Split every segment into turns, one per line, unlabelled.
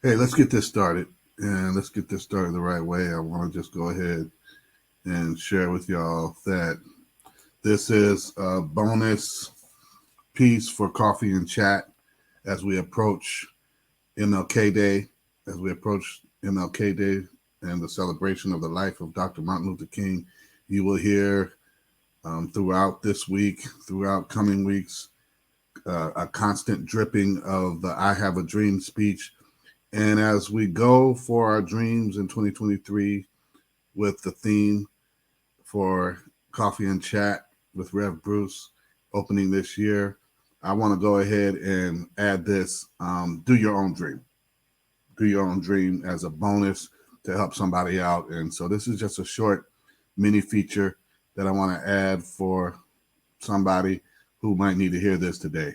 Hey, let's get this started. And let's get this started the right way. I want to just go ahead and share with y'all that this is a bonus piece for coffee and chat as we approach MLK Day, as we approach MLK Day and the celebration of the life of Dr. Martin Luther King. You will hear throughout this week, throughout coming weeks, a constant dripping of the I Have a Dream speech. And as we go for our dreams in 2023 with the theme for Coffee and Chat with Rev Bruce opening this year, I want to go ahead and add this do your own dream. Do your own dream as a bonus to help somebody out. And so this is just a short mini feature that I want to add for somebody who might need to hear this today.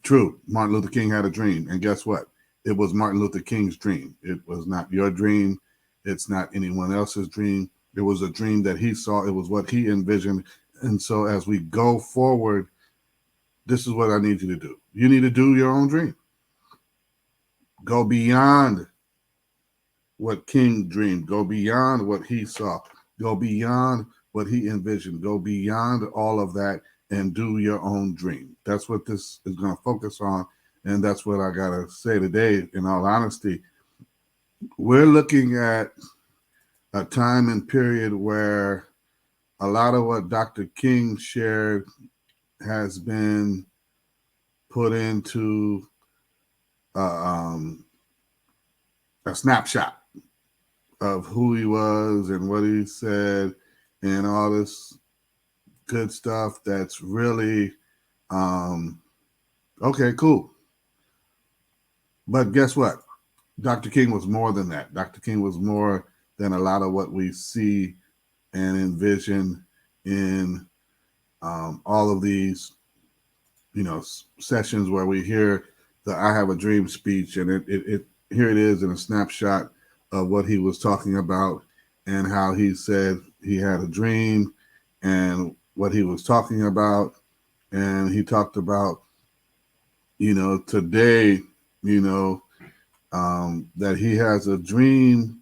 True, Martin Luther King had a dream. And guess what? It was Martin Luther King's dream. It was not your dream. It's not anyone else's dream. It was a dream that he saw. It was what he envisioned. And so as we go forward, this is what I need you to do. You need to do your own dream. Go beyond what King dreamed. Go beyond what he saw. Go beyond what he envisioned. Go beyond all of that and do your own dream. That's what this is going to focus on. And that's what I got to say today, in all honesty. We're looking at a time and period where a lot of what Dr. King shared has been put into a snapshot of who he was and what he said and all this good stuff that's really okay, cool. But guess what? Dr. King was more than that. Dr. King was more than a lot of what we see and envision in all of these, sessions where we hear the "I Have a Dream" speech, and it here it is in a snapshot of what he was talking about and how he said he had a dream and what he was talking about, and he talked about, today, that he has a dream,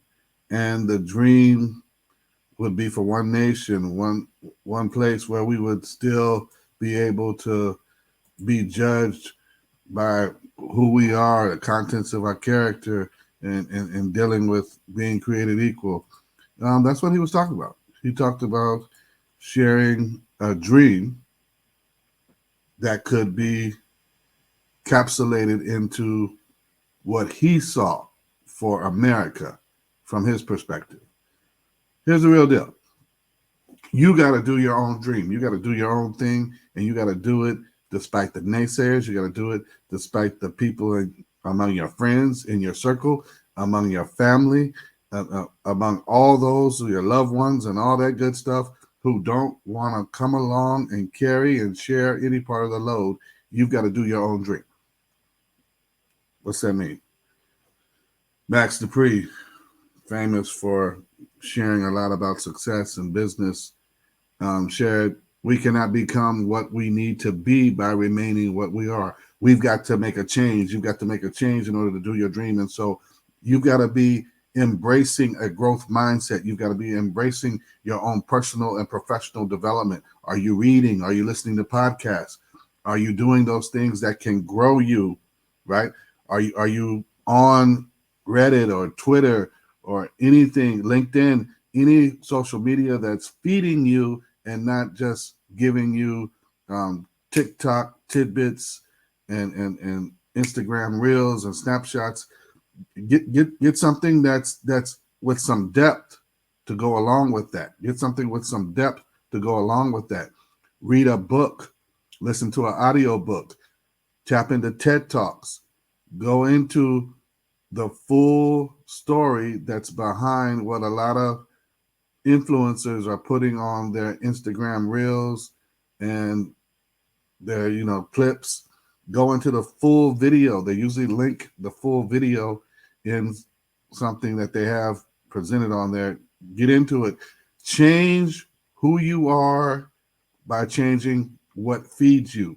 and the dream would be for one nation, one place where we would still be able to be judged by who we are, the contents of our character, and dealing with being created equal. That's what he was talking about. He talked about sharing a dream that could be capsulated into what he saw for America from his perspective. Here's the real deal. You got to do your own dream. You got to do your own thing, and you got to do it despite the naysayers. You got to do it despite the people among your friends, in your circle, among your family, among all those, your loved ones, and all that good stuff who don't want to come along and carry and share any part of the load. You've got to do your own dream. What's that mean? Max Dupree, famous for sharing a lot about success and business, shared, we cannot become what we need to be by remaining what we are. We've got to make a change. You've got to make a change in order to do your dream. And so you've got to be embracing a growth mindset. You've got to be embracing your own personal and professional development. Are you reading? Are you listening to podcasts? Are you doing those things that can grow you, right? Are you on Reddit or Twitter or anything, LinkedIn, any social media that's feeding you and not just giving you TikTok tidbits and Instagram reels and snapshots? Get something that's with some depth to go along with that. Get something with some depth to go along with that. Read a book, listen to an audio book, tap into TED Talks, go into the full story that's behind what a lot of influencers are putting on their Instagram reels and their clips. Go into the full video. They usually link the full video in something that they have presented on there. Get into it. Change who you are by changing what feeds you,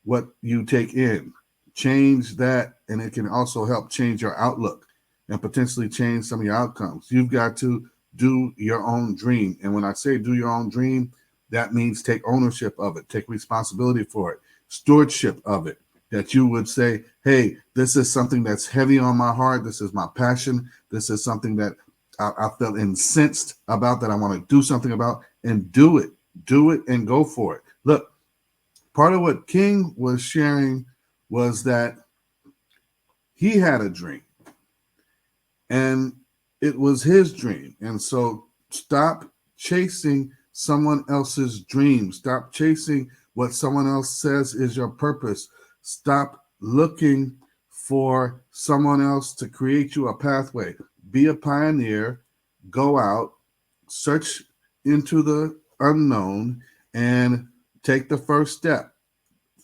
what you take in. change that, and it can also help change your outlook and potentially change some of your outcomes. You've got to do your own dream. And when I say do your own dream, that means take ownership of it, take responsibility for it, stewardship of it. That you would say, hey, this is something that's heavy on my heart. This is my passion. This is something that I felt incensed about, that I want to do something about, and do it. Do it and go for it. Look, part of what King was sharing was that he had a dream and it was his dream. And so stop chasing someone else's dream. Stop chasing what someone else says is your purpose. Stop looking for someone else to create you a pathway. Be a pioneer. Go out, search into the unknown, and take the first step.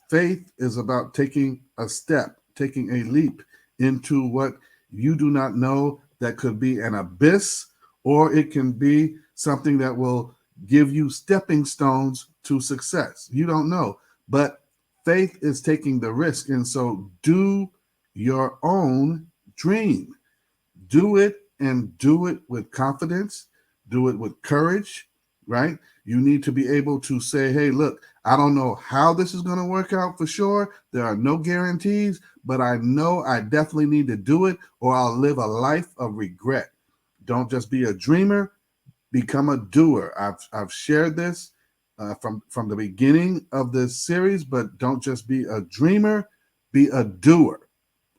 Faith is about taking a step, taking a leap into what you do not know, that could be an abyss, or it can be something that will give you stepping stones to success. You don't know. But faith is taking the risk. And so do your own dream. Do it, and do it with confidence. Do it with courage, right? You need to be able to say, hey, look, I don't know how this is going to work out for sure. There are no guarantees, but I know I definitely need to do it, or I'll live a life of regret. Don't just be a dreamer, become a doer. I've shared this from the beginning of this series, but don't just be a dreamer, be a doer.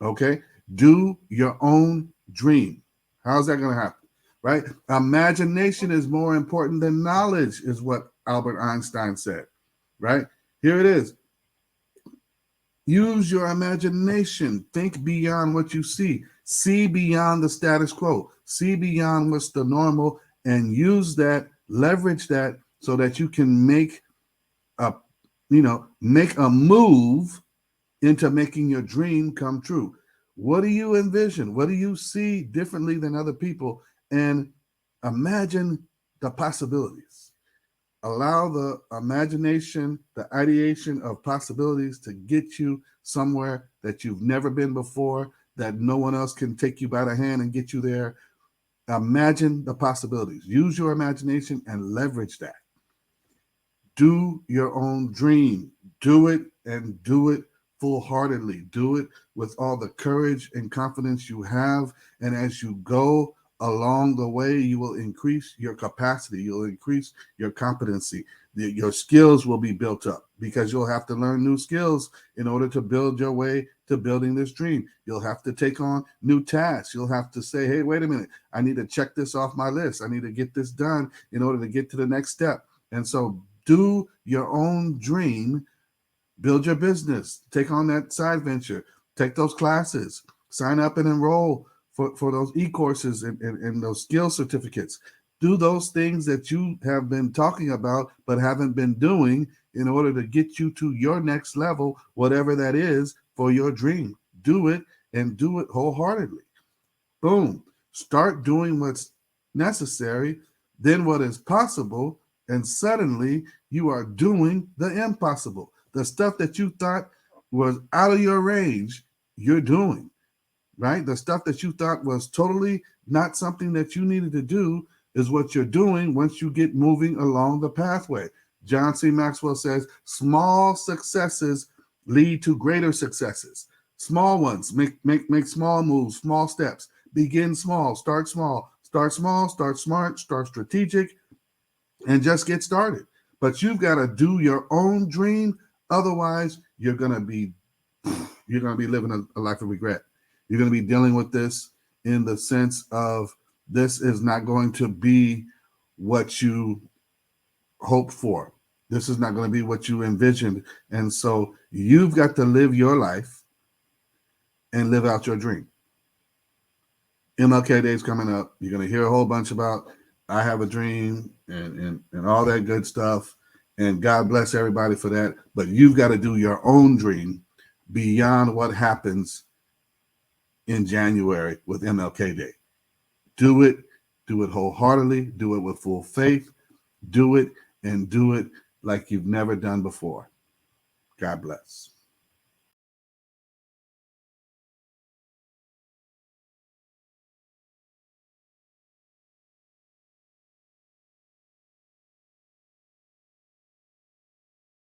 Okay? Do your own dream. How's that going to happen? Right? Imagination is more important than knowledge, is what Albert Einstein said. Right? Here it is. Use your imagination. Think beyond what you see. See beyond the status quo. See beyond what's the normal, and use that, leverage that, so that you can make a, make a move into making your dream come true. What do you envision? What do you see differently than other people? And imagine the possibilities. Allow the imagination, the ideation of possibilities to get you somewhere that you've never been before, that no one else can take you by the hand and get you there. Imagine the possibilities. Use your imagination and leverage that. Do your own dream. Do it, and do it full-heartedly. Do it with all the courage and confidence you have. And as you go along the way, you will increase your capacity. You'll increase your competency. Your skills will be built up, because you'll have to learn new skills in order to build your way to building this dream. You'll have to take on new tasks. You'll have to say, hey, wait a minute, I need to check this off my list. I need to get this done in order to get to the next step. And so do your own dream. Build your business. Take on that side venture. Take those classes. Sign up and enroll for those e-courses and those skill certificates. Do those things that you have been talking about but haven't been doing in order to get you to your next level, whatever that is for your dream. Do it, and do it wholeheartedly. Boom. Start doing what's necessary, then what is possible, and suddenly you are doing the impossible. The stuff that you thought was out of your range, you're doing, right? The stuff that you thought was totally not something that you needed to do is what you're doing once you get moving along the pathway. John C. Maxwell says, small successes lead to greater successes. Small ones, make small moves, small steps. Begin small, start small, start smart, start strategic, and just get started. But you've got to do your own dream. Otherwise, you're gonna be living a life of regret. You're gonna be dealing with this in the sense of, this is not going to be what you hoped for. This is not going to be what you envisioned. And so you've got to live your life and live out your dream. MLK Day is coming up. You're going to hear a whole bunch about I have a dream and all that good stuff. And God bless everybody for that. But you've got to do your own dream beyond what happens in January with MLK Day. Do it wholeheartedly, do it with full faith, do it, and do it like you've never done before. God bless.